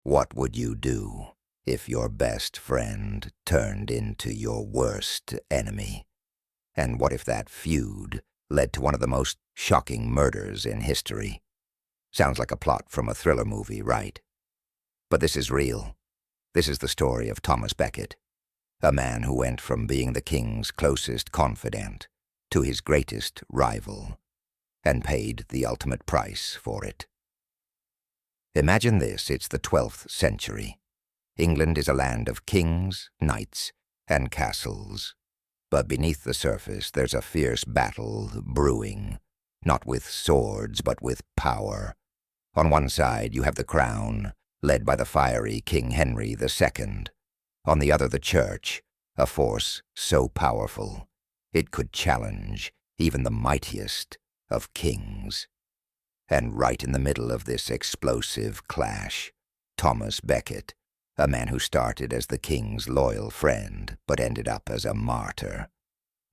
What would you do if your best friend turned into your worst enemy? And what if that feud led to one of the most shocking murders in history? Sounds like a plot from a thriller movie, right? But this is real. This is the story of Thomas Becket, a man who went from being the king's closest confidant to his greatest rival, and paid the ultimate price for it. Imagine this, it's the 12th century. England is a land of kings, knights, and castles. But beneath the surface, there's a fierce battle brewing, not with swords, but with power. On one side, you have the crown, led by the fiery King Henry II. On the other, the church, a force so powerful, it could challenge even the mightiest of kings. And right in the middle of this explosive clash, Thomas Becket, a man who started as the king's loyal friend but ended up as a martyr.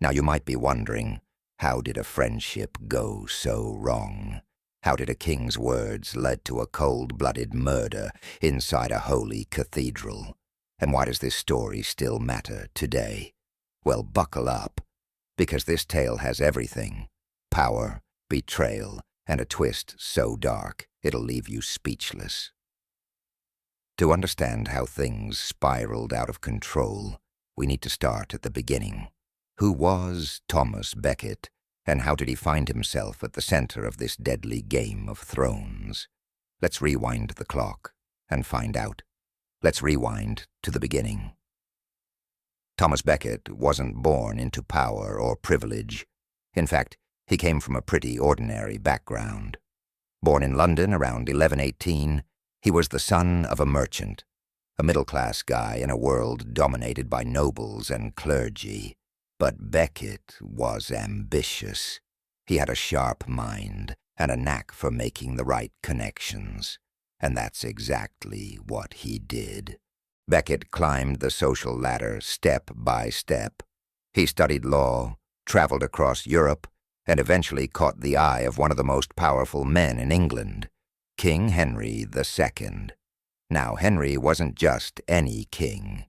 Now you might be wondering, how did a friendship go so wrong? How did a king's words lead to a cold-blooded murder inside a holy cathedral? And why does this story still matter today? Well, buckle up, because this tale has everything: power, betrayal, and a twist so dark it'll leave you speechless. To understand how things spiraled out of control, we need to start at the beginning. Who was Thomas Becket, and how did he find himself at the center of this deadly game of thrones? Let's rewind the clock and find out. Let's rewind to the beginning. Thomas Becket wasn't born into power or privilege. In fact, he came from a pretty ordinary background. Born in London around 1118, he was the son of a merchant, a middle-class guy in a world dominated by nobles and clergy. But Becket was ambitious. He had a sharp mind and a knack for making the right connections. And that's exactly what he did. Becket climbed the social ladder step by step. He studied law, traveled across Europe, and eventually caught the eye of one of the most powerful men in England, King Henry II. Now, Henry wasn't just any king.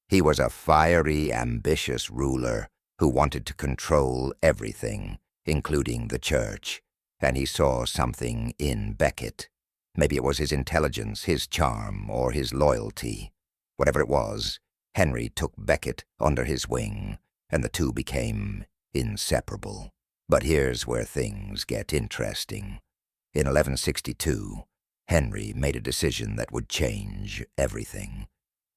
He was a fiery, ambitious ruler who wanted to control everything, including the church, and he saw something in Becket. Maybe it was his intelligence, his charm, or his loyalty. Whatever it was, Henry took Becket under his wing, and the two became inseparable. But here's where things get interesting. In 1162, Henry made a decision that would change everything.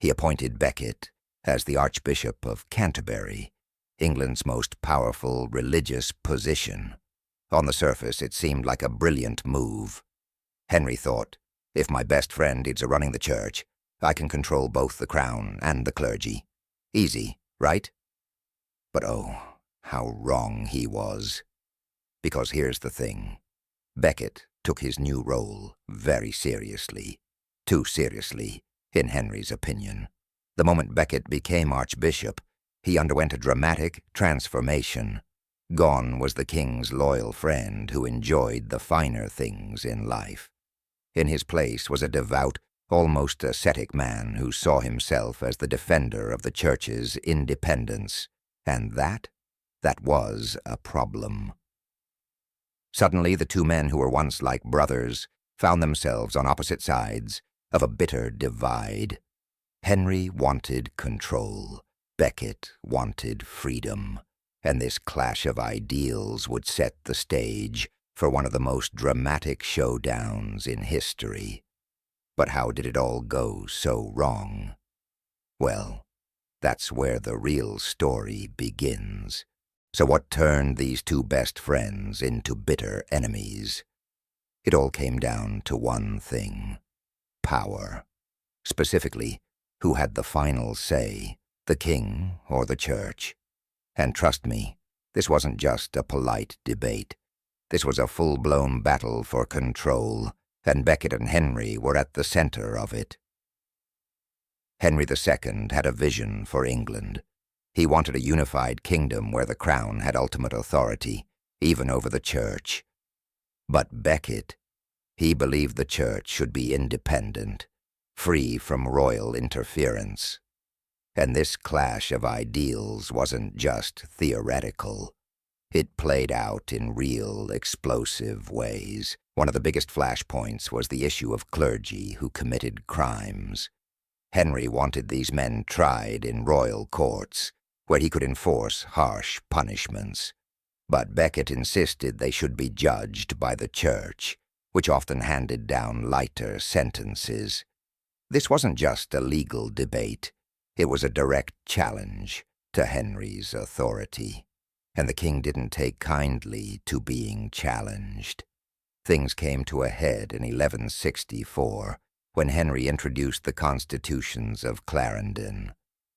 He appointed Becket as the Archbishop of Canterbury, England's most powerful religious position. On the surface, it seemed like a brilliant move. Henry thought, if my best friend is running the church, I can control both the crown and the clergy. Easy, right? But oh, how wrong he was. Because here's the thing. Becket took his new role very seriously. Too seriously, in Henry's opinion. The moment Becket became Archbishop, he underwent a dramatic transformation. Gone was the king's loyal friend who enjoyed the finer things in life. In his place was a devout, almost ascetic man who saw himself as the defender of the church's independence, and that was a problem. Suddenly, the two men who were once like brothers found themselves on opposite sides of a bitter divide. Henry wanted control. Becket wanted freedom. And this clash of ideals would set the stage for one of the most dramatic showdowns in history. But how did it all go so wrong? Well, that's where the real story begins. So what turned these two best friends into bitter enemies? It all came down to one thing: power. Specifically, who had the final say, the king or the church? And trust me, this wasn't just a polite debate. This was a full-blown battle for control, and Becket and Henry were at the center of it. Henry II had a vision for England. He wanted a unified kingdom where the crown had ultimate authority, even over the church. But Becket, he believed the church should be independent. free from royal interference. And this clash of ideals wasn't just theoretical. It played out in real, explosive ways. One of the biggest flashpoints was the issue of clergy who committed crimes. Henry wanted these men tried in royal courts, where he could enforce harsh punishments. But Becket insisted they should be judged by the Church, which often handed down lighter sentences. This wasn't just a legal debate. It was a direct challenge to Henry's authority, and the king didn't take kindly to being challenged. Things came to a head in 1164, when Henry introduced the Constitutions of Clarendon,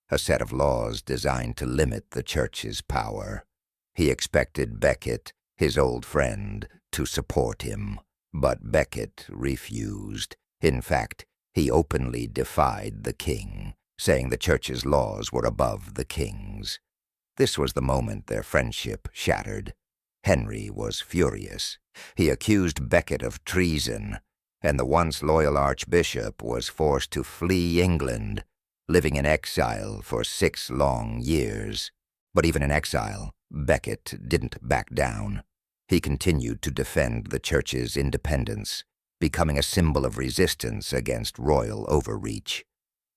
a set of laws designed to limit the Church's power. He expected Becket, his old friend, to support him, but Becket refused. In fact, he openly defied the king, saying the Church's laws were above the king's. This was the moment their friendship shattered. Henry was furious. He accused Becket of treason, and the once loyal Archbishop was forced to flee England, living in exile for 6 long years. But even in exile, Becket didn't back down. He continued to defend the Church's independence, becoming a symbol of resistance against royal overreach.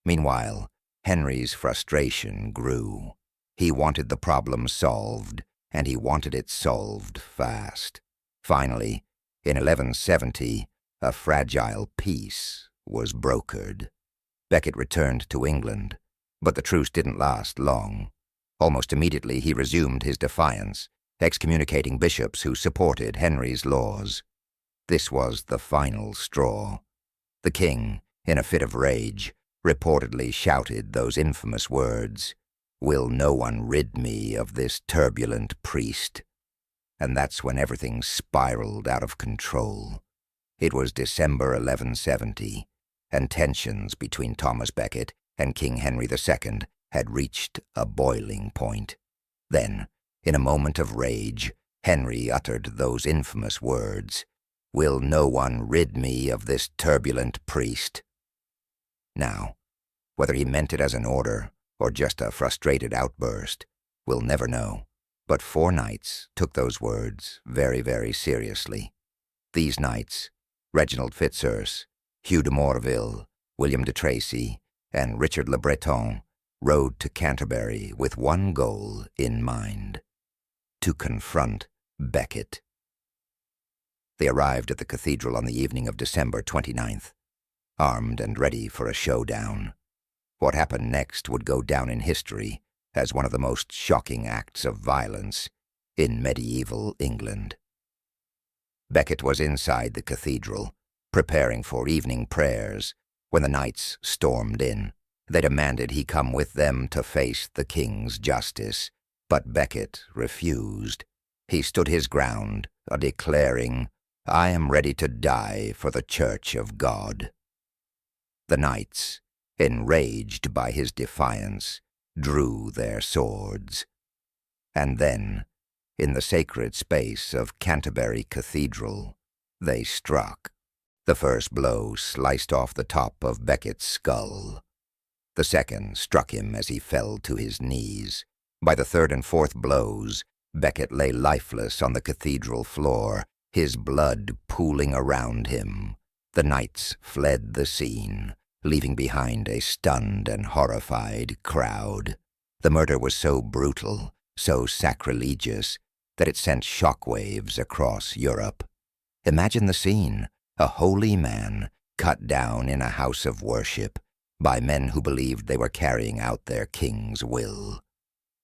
Meanwhile, Henry's frustration grew. He wanted the problem solved, and he wanted it solved fast. Finally, in 1170, a fragile peace was brokered. Becket returned to England, but the truce didn't last long. Almost immediately, he resumed his defiance, excommunicating bishops who supported Henry's laws. This was the final straw. The king, in a fit of rage, reportedly shouted those infamous words, "Will no one rid me of this turbulent priest?" And that's when everything spiraled out of control. It was December 1170, and tensions between Thomas Becket and King Henry II had reached a boiling point. Then, in a moment of rage, Henry uttered those infamous words, "Will no one rid me of this turbulent priest?" Now, whether he meant it as an order or just a frustrated outburst, we'll never know. But 4 knights took those words very, very seriously. These knights, Reginald Fitzurse, Hugh de Morville, William de Tracy, and Richard le Breton, rode to Canterbury with one goal in mind: to confront Becket. They arrived at the cathedral on the evening of December 29th, armed and ready for a showdown. What happened next would go down in history as one of the most shocking acts of violence in medieval England. Becket was inside the cathedral, preparing for evening prayers, when the knights stormed in. They demanded he come with them to face the king's justice, but Becket refused. He stood his ground, declaring, "I am ready to die for the Church of God." The knights, enraged by his defiance, drew their swords. And then, in the sacred space of Canterbury Cathedral, they struck. The first blow sliced off the top of Becket's skull. The second struck him as he fell to his knees. By the third and fourth blows, Becket lay lifeless on the cathedral floor, his blood pooling around him. The knights fled the scene, leaving behind a stunned and horrified crowd. The murder was so brutal, so sacrilegious, that it sent shockwaves across Europe. Imagine the scene: a holy man cut down in a house of worship by men who believed they were carrying out their king's will.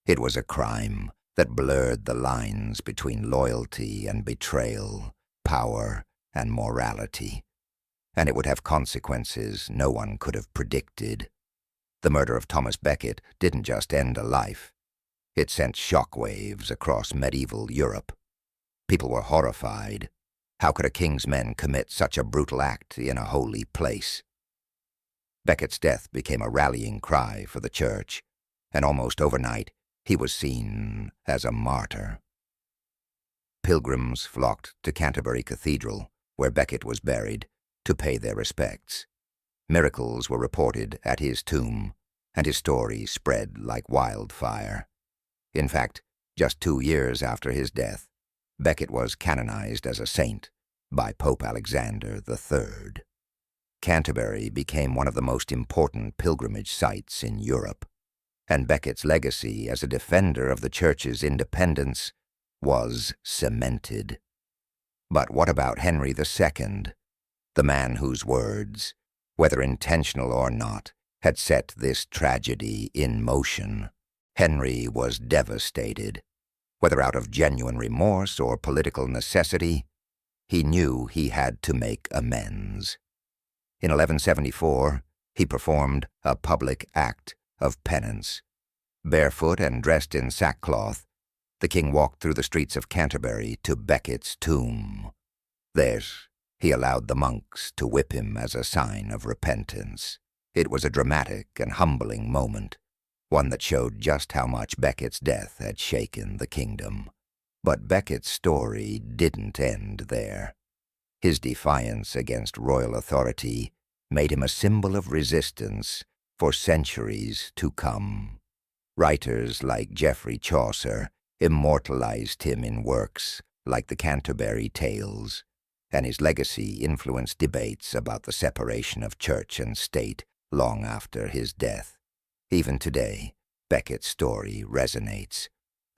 It was a crime that blurred the lines between loyalty and betrayal, power and morality. And it would have consequences no one could have predicted. The murder of Thomas Becket didn't just end a life. It sent shockwaves across medieval Europe. People were horrified. How could a king's men commit such a brutal act in a holy place? Becket's death became a rallying cry for the Church, and almost overnight he was seen as a martyr. Pilgrims flocked to Canterbury Cathedral, where Becket was buried, to pay their respects. Miracles were reported at his tomb, and his story spread like wildfire. In fact, just 2 years after his death, Becket was canonized as a saint by Pope Alexander III. Canterbury became one of the most important pilgrimage sites in Europe, and Becket's legacy as a defender of the Church's independence was cemented. But what about Henry II, the man whose words, whether intentional or not, had set this tragedy in motion? Henry was devastated. Whether out of genuine remorse or political necessity, he knew he had to make amends. In 1174, he performed a public act of penance. Barefoot and dressed in sackcloth, the king walked through the streets of Canterbury to Becket's tomb. There, he allowed the monks to whip him as a sign of repentance. It was a dramatic and humbling moment, one that showed just how much Becket's death had shaken the kingdom. But Becket's story didn't end there. His defiance against royal authority made him a symbol of resistance for centuries to come. Writers like Geoffrey Chaucer immortalized him in works like the Canterbury Tales, and his legacy influenced debates about the separation of church and state long after his death. Even today, Becket's story resonates,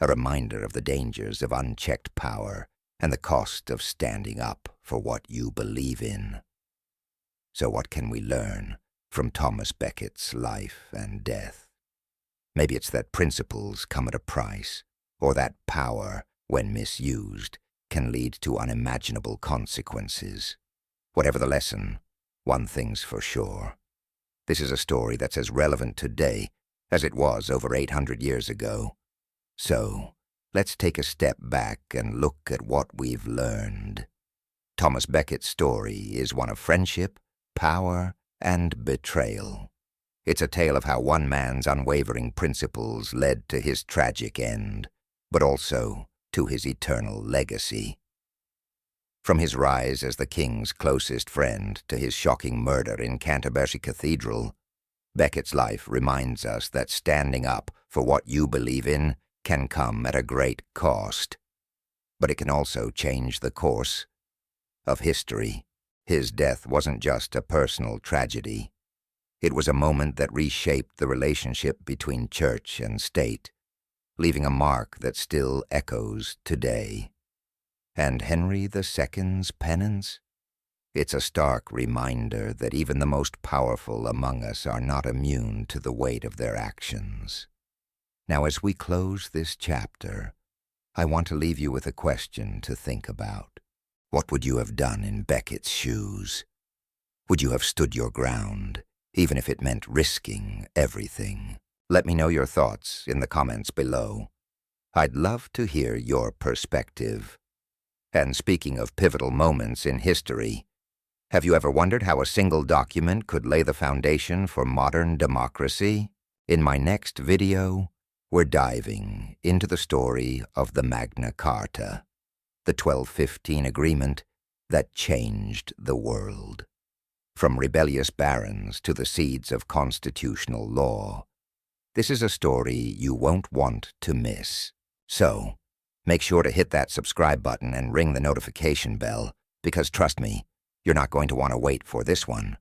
a reminder of the dangers of unchecked power and the cost of standing up for what you believe in. So what can we learn from Thomas Becket's life and death? Maybe it's that principles come at a price, or that power, when misused, can lead to unimaginable consequences. Whatever the lesson, one thing's for sure. This is a story that's as relevant today as it was over 800 years ago. So, let's take a step back and look at what we've learned. Thomas Becket's story is one of friendship, power, and betrayal. It's a tale of how one man's unwavering principles led to his tragic end, but also to his eternal legacy. From his rise as the king's closest friend to his shocking murder in Canterbury Cathedral, Becket's life reminds us that standing up for what you believe in can come at a great cost. But it can also change the course of history. His death wasn't just a personal tragedy. It was a moment that reshaped the relationship between church and state, leaving a mark that still echoes today. And Henry II's penance? It's a stark reminder that even the most powerful among us are not immune to the weight of their actions. Now, as we close this chapter, I want to leave you with a question to think about. What would you have done in Becket's shoes? Would you have stood your ground, even if it meant risking everything? Let me know your thoughts in the comments below. I'd love to hear your perspective. And speaking of pivotal moments in history, have you ever wondered how a single document could lay the foundation for modern democracy? In my next video, we're diving into the story of the Magna Carta, the 1215 agreement that changed the world. From rebellious barons to the seeds of constitutional law, this is a story you won't want to miss. So, make sure to hit that subscribe button and ring the notification bell, because trust me, you're not going to want to wait for this one.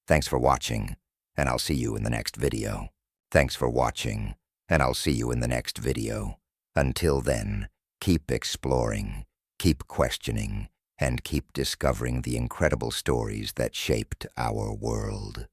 Thanks for watching, and I'll see you in the next video. Thanks for watching, and I'll see you in the next video. Until then, keep exploring, keep questioning, and keep discovering the incredible stories that shaped our world.